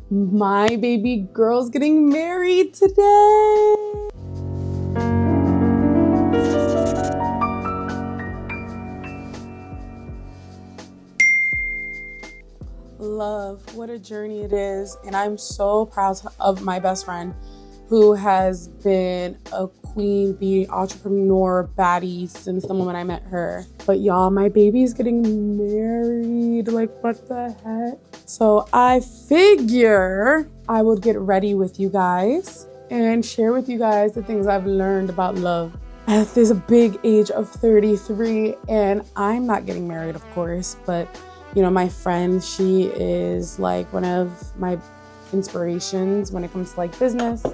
My baby girl's getting married today. Love, what a journey it is. And I'm so proud of my best friend who has been a queen bee entrepreneur baddie since the moment I met her. But y'all, my baby's getting married. Like, what the heck? So I figure I would get ready with you guys and share with you guys the things I've learned about love at this big age of 33. And I'm not getting married, of course, but you know, my friend, she is like one of my inspirations when it comes to like business.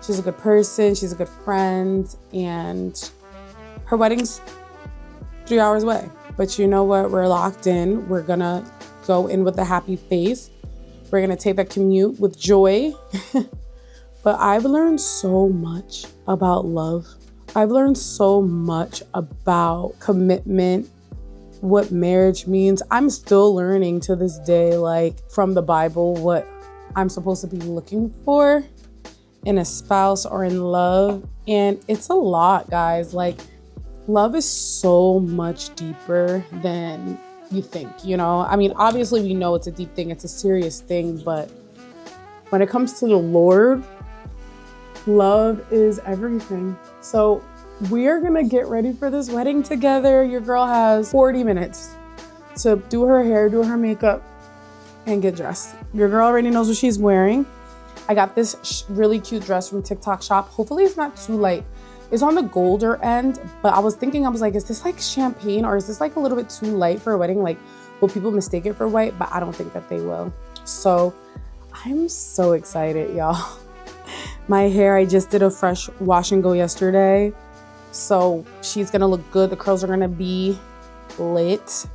She's a good person, she's a good friend, and her wedding's 3 hours away. But you know what? We're locked in. We're gonna go in with a happy face. We're gonna take that commute with joy. But I've learned so much about love. I've learned so much about commitment, what marriage means. I'm still learning to this day, like from the Bible, what I'm supposed to be looking for in a spouse or in love. And it's a lot, guys. Like, love is so much deeper than you think, you know? I mean, obviously we know it's a deep thing, it's a serious thing, but when it comes to the Lord, love is everything. So we are gonna get ready for this wedding together. Your girl has 40 minutes to do her hair, do her makeup, and get dressed. Your girl already knows what she's wearing. I got this really cute dress from TikTok shop. Hopefully it's not too light. It's on the golder end, but I was thinking, I was like, is this like champagne or is this like a little bit too light for a wedding? Like, will people mistake it for white? But I don't think that they will. So I'm so excited, y'all. My hair, I just did a fresh wash and go yesterday. So she's gonna look good. The curls are gonna be lit.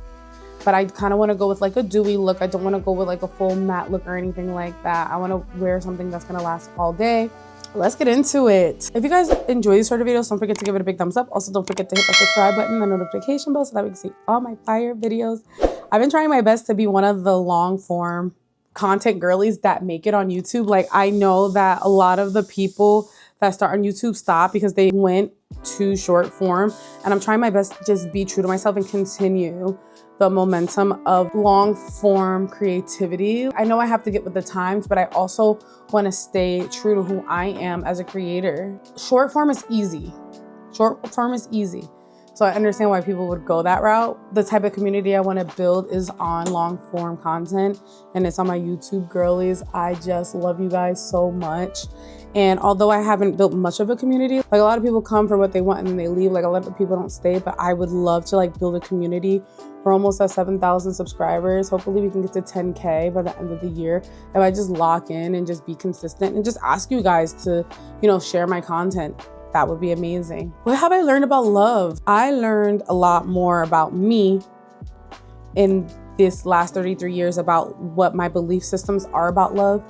But I kind of want to go with like a dewy look. I don't want to go with like a full matte look or anything like that. I want to wear something that's gonna last all day. Let's get into it. If you guys enjoy these sort of videos, don't forget to give it a big thumbs up. Also, don't forget to hit the subscribe button and the notification bell so that we can see all my fire videos. I've been trying my best to be one of the long form content girlies that make it on YouTube. Like, I know that a lot of the people that start on YouTube stop because they went too short form. And I'm trying my best to just be true to myself and continue the momentum of long form creativity. I know I have to get with the times, but I also want to stay true to who I am as a creator. Short form is easy. Short form is easy. So I understand why people would go that route. The type of community I want to build is on long form content, and it's on my YouTube girlies. I just love you guys so much. And although I haven't built much of a community, like a lot of people come for what they want and then they leave, like a lot of people don't stay, but I would love to like build a community. We're almost at 7,000 subscribers. Hopefully we can get to 10K by the end of the year. If I just lock in and just be consistent and just ask you guys to, you know, share my content, that would be amazing. What have I learned about love? I learned a lot more about me in this last 33 years about what my belief systems are about love,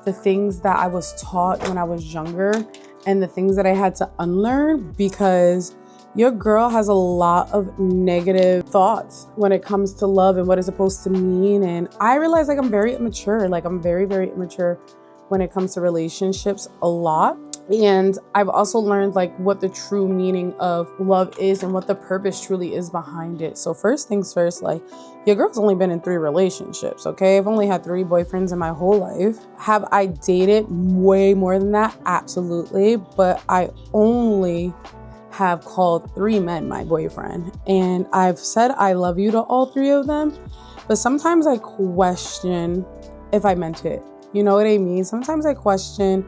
the things that I was taught when I was younger, and the things that I had to unlearn, because your girl has a lot of negative thoughts when it comes to love and what it's supposed to mean. And I realize like I'm very immature. Like I'm very, very immature when it comes to relationships a lot. And I've also learned like what the true meaning of love is and what the purpose truly is behind it. So first things first, like your girl's only been in 3 relationships, okay? I've only had 3 boyfriends in my whole life. Have I dated way more than that? Absolutely. But I only have called 3 men my boyfriend. And I've said I love you to all 3 of them. But sometimes I question if I meant it. You know what I mean? Sometimes I question,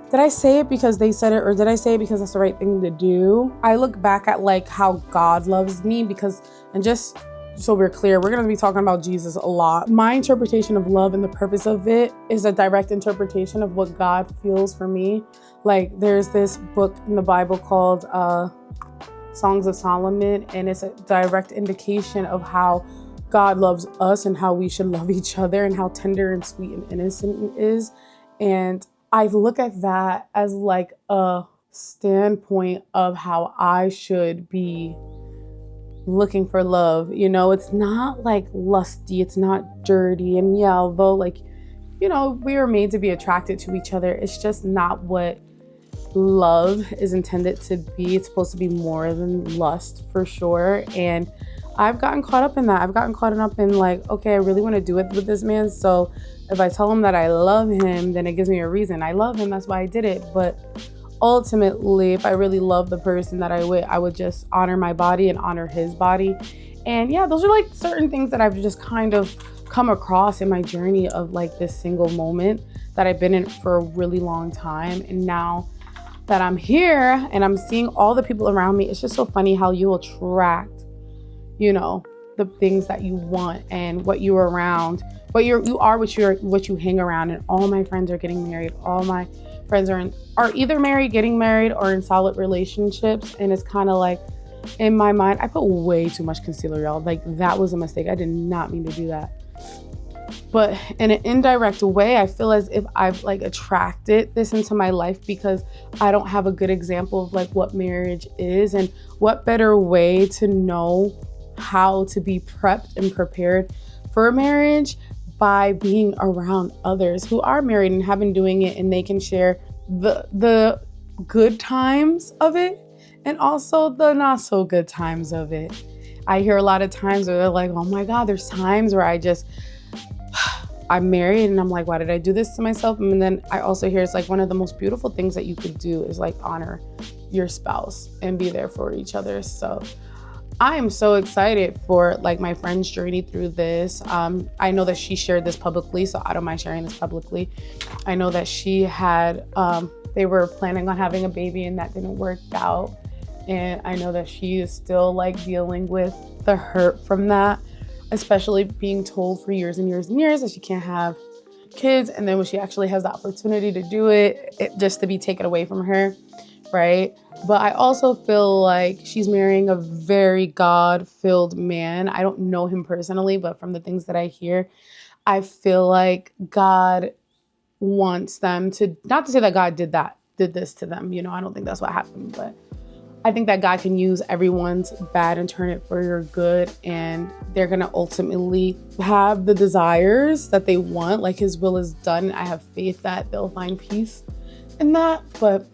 did I say it because they said it, or did I say it because that's the right thing to do? I look back at like how God loves me because, and just so we're clear, we're going to be talking about Jesus a lot. My interpretation of love and the purpose of it is a direct interpretation of what God feels for me. Like there's this book in the Bible called Songs of Solomon, and it's a direct indication of how God loves us and how we should love each other and how tender and sweet and innocent it is. And I look at that as like a standpoint of how I should be looking for love. You know, it's not like lusty, it's not dirty. And yeah, although like you know, we were made to be attracted to each other. It's just not what love is intended to be. It's supposed to be more than lust for sure. And I've gotten caught up in that. I've gotten caught up in like, okay, I really want to do it with this man. So if I tell him that I love him, then it gives me a reason. I love him, that's why I did it. But ultimately, if I really love the person that I would just honor my body and honor his body. And yeah, those are like certain things that I've just kind of come across in my journey of like this single moment that I've been in for a really long time. And now that I'm here and I'm seeing all the people around me, it's just so funny how you attract, you know, the things that you want and what you're around, what you hang around. And all my friends are getting married. All my friends are either married, getting married, or in solid relationships. And it's kind of like, in my mind, I put way too much concealer, y'all. Like, that was a mistake. I did not mean to do that. But in an indirect way, I feel as if I've like attracted this into my life because I don't have a good example of like what marriage is, and what better way to know how to be prepped and prepared for marriage by being around others who are married and have been doing it, and they can share the good times of it and also the not so good times of it. I hear a lot of times where they're like, oh my God, there's times where I'm married and I'm like, why did I do this to myself? And then I also hear it's like one of the most beautiful things that you could do is like honor your spouse and be there for each other. So I am so excited for like my friend's journey through this. I know that she shared this publicly, so I don't mind sharing this publicly. I know that she had, they were planning on having a baby and that didn't work out. And I know that she is still like dealing with the hurt from that, especially being told for years and years and years that she can't have kids. And then when she actually has the opportunity to do it, just to be taken away from her, right? But I also feel like she's marrying a very God-filled man. I don't know him personally, but from the things that I hear, I feel like God wants them to, not to say that God did this to them. You know, I don't think that's what happened, but I think that God can use everyone's bad and turn it for your good. And they're going to ultimately have the desires that they want, like his will is done. I have faith that they'll find peace in that. But,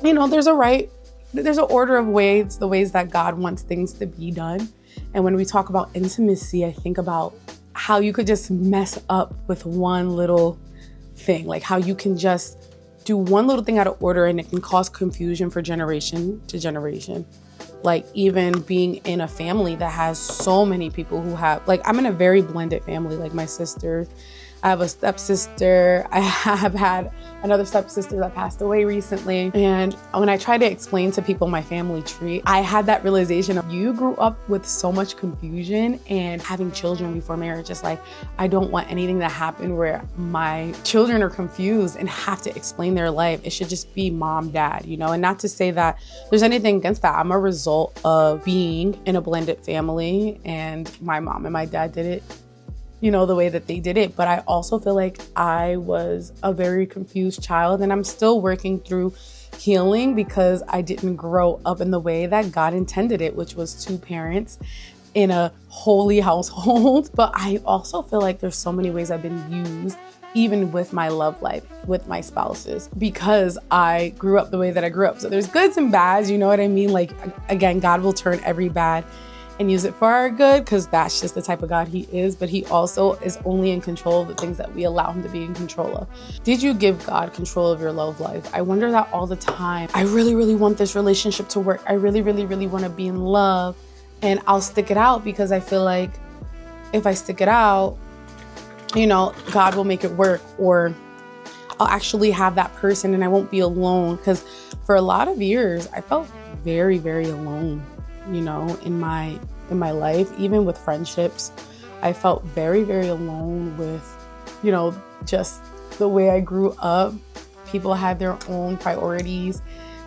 you know, there's an order of ways, the ways that God wants things to be done. And when we talk about intimacy, I think about how you could just mess up with one little thing, like how you can just do one little thing out of order and it can cause confusion for generation to generation. Like even being in a family that has so many people who have, like I'm in a very blended family, like my sisters, I have a stepsister. I have had another stepsister that passed away recently. And when I try to explain to people my family tree, I had that realization of you grew up with so much confusion, and having children before marriage is like, I don't want anything to happen where my children are confused and have to explain their life. It should just be mom, dad, you know, and not to say that there's anything against that. I'm a result of being in a blended family, and my mom and my dad did it, you know, the way that they did it. But I also feel like I was a very confused child, and I'm still working through healing because I didn't grow up in the way that God intended it, which was two parents in a holy household. But I also feel like there's so many ways I've been used, even with my love life, with my spouses, because I grew up the way that I grew up. So there's goods and bads, you know what I mean? Like, again, God will turn every bad and use it for our good, because that's just the type of God he is. But he also is only in control of the things that we allow him to be in control of. Did you give God control of your love life? I wonder that all the time. I really, really want this relationship to work. I really, really, really want to be in love, and I'll stick it out because I feel like if I stick it out, you know, God will make it work, or I'll actually have that person and I won't be alone. Because for a lot of years, I felt very, very alone, you know, in my life, even with friendships. I felt very, very alone with, you know, just the way I grew up. People had their own priorities.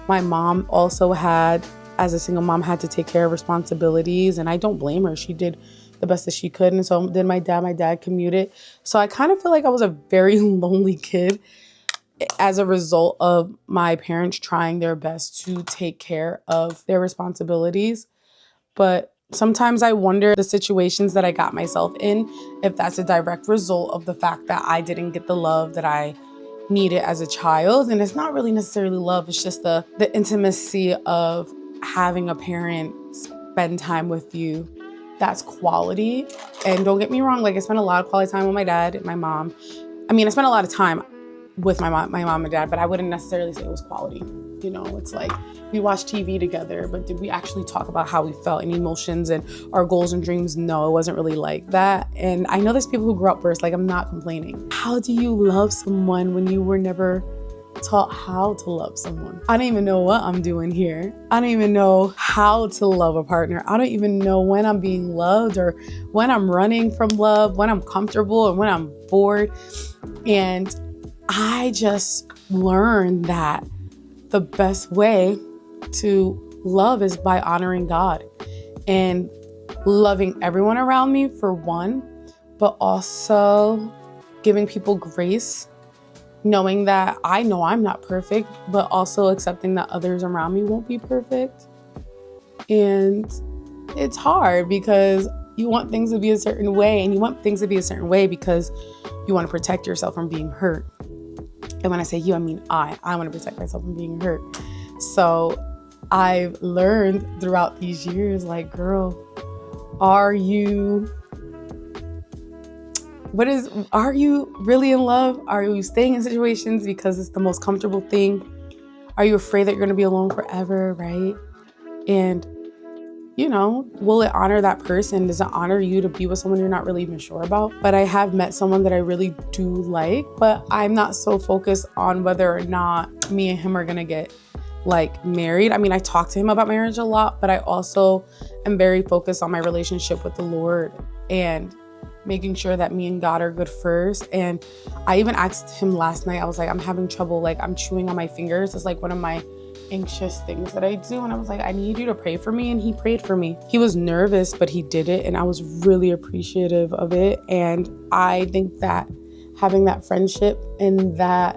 My mom also had, as a single mom, had to take care of responsibilities, and I don't blame her. She did the best that she could, and so did my dad. My dad commuted. So I kind of feel like I was a very lonely kid as a result of my parents trying their best to take care of their responsibilities. But Sometimes I wonder the situations that I got myself in, if that's a direct result of the fact that I didn't get the love that I needed as a child. And it's not really necessarily love, it's just the intimacy of having a parent spend time with you. That's quality. And don't get me wrong, like I spent a lot of quality time with my dad and my mom. I mean, I spent a lot of time with my mom and dad, but I wouldn't necessarily say it was quality. You know, it's like we watched TV together, but did we actually talk about how we felt and emotions and our goals and dreams? No, it wasn't really like that. And I know there's people who grew up first, like I'm not complaining. How do you love someone when you were never taught how to love someone? I don't even know what I'm doing here. I don't even know how to love a partner. I don't even know when I'm being loved or when I'm running from love, when I'm comfortable and when I'm bored. And I just learned that the best way to love is by honoring God and loving everyone around me for one, but also giving people grace, knowing that I know I'm not perfect, but also accepting that others around me won't be perfect. And it's hard because you want things to be a certain way, and you want things to be a certain way because you want to protect yourself from being hurt. And when I say you, I mean I want to protect myself from being hurt. So I've learned throughout these years, like, girl, are you really in love? Are you staying in situations because it's the most comfortable thing? Are you afraid that you're going to be alone forever, right? And, you know, will it honor that person? Does it honor you to be with someone you're not really even sure about? But I have met someone that I really do like, but I'm not so focused on whether or not me and him are going to get like married. I mean, I talk to him about marriage a lot, but I also am very focused on my relationship with the Lord and making sure that me and God are good first. And I even asked him last night, I was like, I'm having trouble, like I'm chewing on my fingers. It's like one of my anxious things that I do. And I was like, I need you to pray for me. And he prayed for me. He was nervous, but he did it. And I was really appreciative of it. And I think that having that friendship and that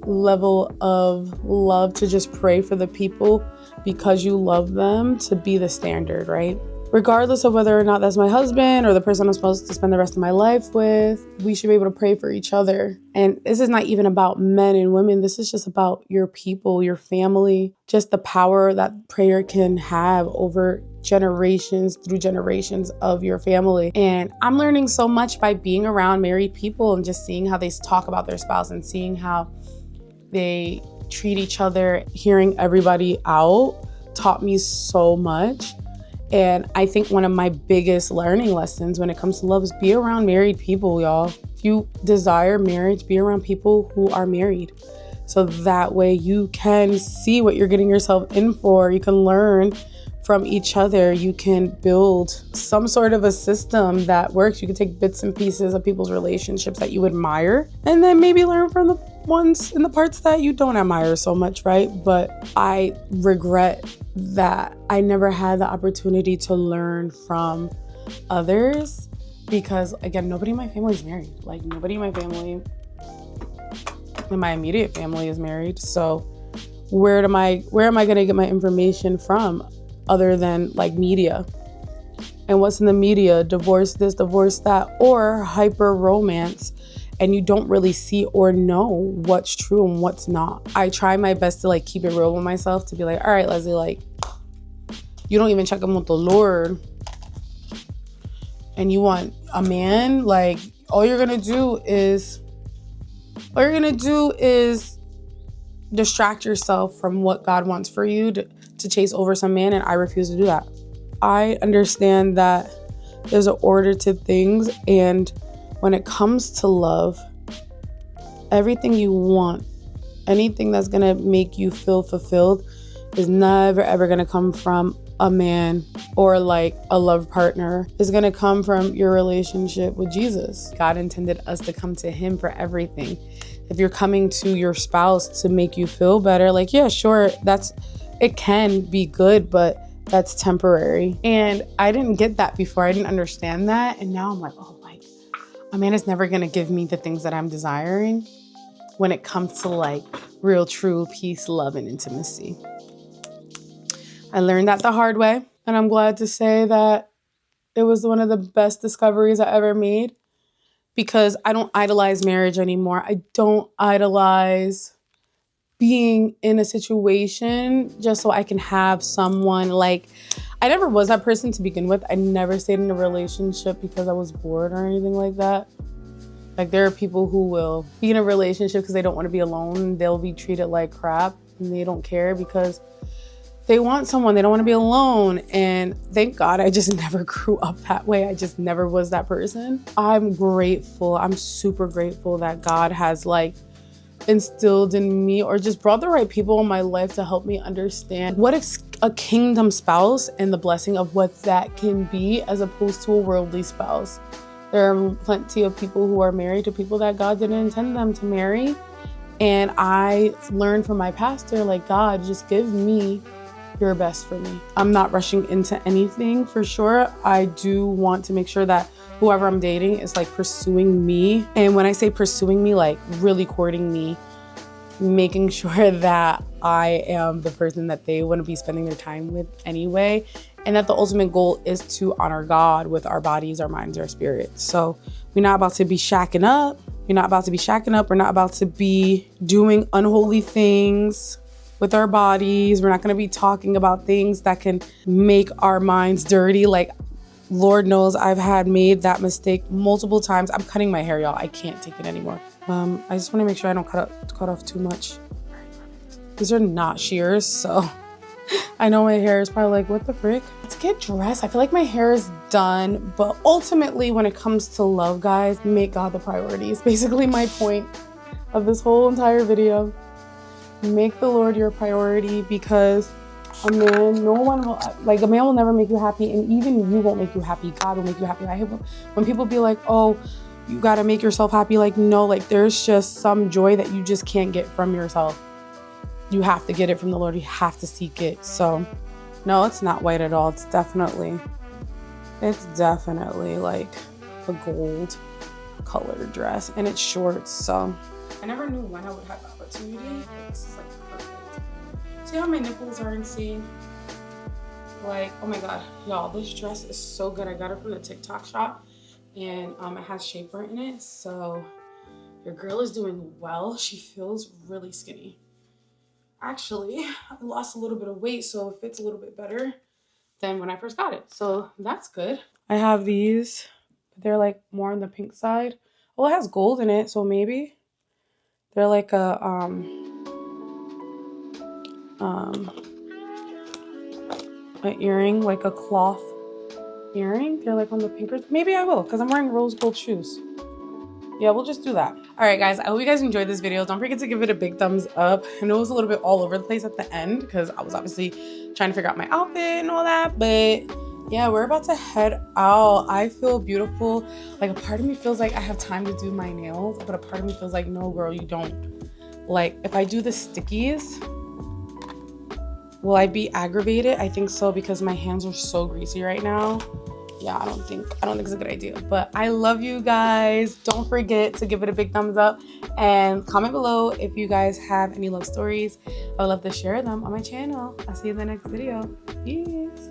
level of love to just pray for the people because you love them to be the standard, right? Regardless of whether or not that's my husband or the person I'm supposed to spend the rest of my life with, we should be able to pray for each other. And this is not even about men and women. This is just about your people, your family, just the power that prayer can have over generations through generations of your family. And I'm learning so much by being around married people and just seeing how they talk about their spouse and seeing how they treat each other. Hearing everybody out taught me so much. And I think one of my biggest learning lessons when it comes to love is be around married people, y'all. If you desire marriage, be around people who are married. So that way you can see what you're getting yourself in for. You can learn from each other. You can build some sort of a system that works. You can take bits and pieces of people's relationships that you admire and then maybe learn from the ones in the parts that you don't admire so much, right? But I regret that I never had the opportunity to learn from others because, again, nobody in my family is married. Like, nobody in my family, in my immediate family, is married. So where am I going to get my information from other than like media? And what's in the media? Divorce this, divorce that, or hyper romance. And you don't really see or know what's true and what's not. I try my best to like keep it real with myself, to be like, all right, Leslie, like, you don't even check in with the Lord and you want a man, like all you're gonna do is distract yourself from what God wants for you to chase over some man, and I refuse to do that. I understand that there's an order to things, and when it comes to love, everything you want, anything that's gonna make you feel fulfilled is never ever gonna come from a man or like a love partner. Is gonna come from your relationship with Jesus. God intended us to come to him for everything. If you're coming to your spouse to make you feel better, like, yeah, sure, it can be good, but that's temporary. And I didn't get that before. I didn't understand that. And now I'm like, oh, like, a man is never gonna give me the things that I'm desiring when it comes to like real, true peace, love, and intimacy. I learned that the hard way, and I'm glad to say that it was one of the best discoveries I ever made, because I don't idolize marriage anymore. I don't idolize being in a situation just so I can have someone. Like, I never was that person to begin with. I never stayed in a relationship because I was bored or anything like that. Like, there are people who will be in a relationship because they don't want to be alone. They'll be treated like crap and they don't care because they want someone. They don't want to be alone. And thank God I just never grew up that way. I just never was that person. I'm grateful. I'm super grateful that God has like instilled in me, or just brought the right people in my life to help me understand what is a kingdom spouse and the blessing of what that can be, as opposed to a worldly spouse. There are plenty of people who are married to people that God didn't intend them to marry. And I learned from my pastor, like, God, just give me your best for me. I'm not rushing into anything for sure. I do want to make sure that whoever I'm dating is like pursuing me. And when I say pursuing me, like really courting me, making sure that I am the person that they want to be spending their time with anyway. And that the ultimate goal is to honor God with our bodies, our minds, our spirits. So we're not about to be shacking up. We're not about to be shacking up. We're not about to be doing unholy things with our bodies. We're not going to be talking about things that can make our minds dirty. Like, Lord knows I've made that mistake multiple times. I'm cutting my hair, y'all. I can't take it anymore. I just want to make sure I don't cut off too much. These are not shears, so I know my hair is probably like, what the frick? Let's get dressed. I feel like my hair is done, but ultimately when it comes to love, guys, make God the priority. It's basically my point of this whole entire video. Make the Lord your priority, because a man will never make you happy, and even you won't make you happy. God will make you happy. I hate when people be like, oh, you gotta make yourself happy. Like, no, like there's just some joy that you just can't get from yourself. You have to get it from the Lord. You have to seek it. So no, it's not white at all. It's definitely like a gold colored dress, and it's shorts. So I never knew when I would have the opportunity. This is like perfect. See how my nipples are insane? Like, oh my God, y'all, this dress is so good. I got it from the TikTok shop, and it has shaper in it. So your girl is doing well. She feels really skinny. Actually, I lost a little bit of weight, so it fits a little bit better than when I first got it. So that's good. I have these. They're like more on the pink side. Well, it has gold in it, so maybe. They're like a an earring, like a cloth earring. They're like on the pinker. Maybe I will, because I'm wearing rose gold shoes. Yeah, we'll just do that. All right, guys, I hope you guys enjoyed this video. Don't forget to give it a big thumbs up. I know it was a little bit all over the place at the end because I was obviously trying to figure out my outfit and all that, but yeah, we're about to head out. I feel beautiful. Like, a part of me feels like I have time to do my nails, but a part of me feels like, no, girl, you don't. Like, if I do the stickies, will I be aggravated? I think so, because my hands are so greasy right now. Yeah, I don't think it's a good idea. But I love you guys. Don't forget to give it a big thumbs up and comment below if you guys have any love stories. I would love to share them on my channel. I'll see you in the next video. Peace.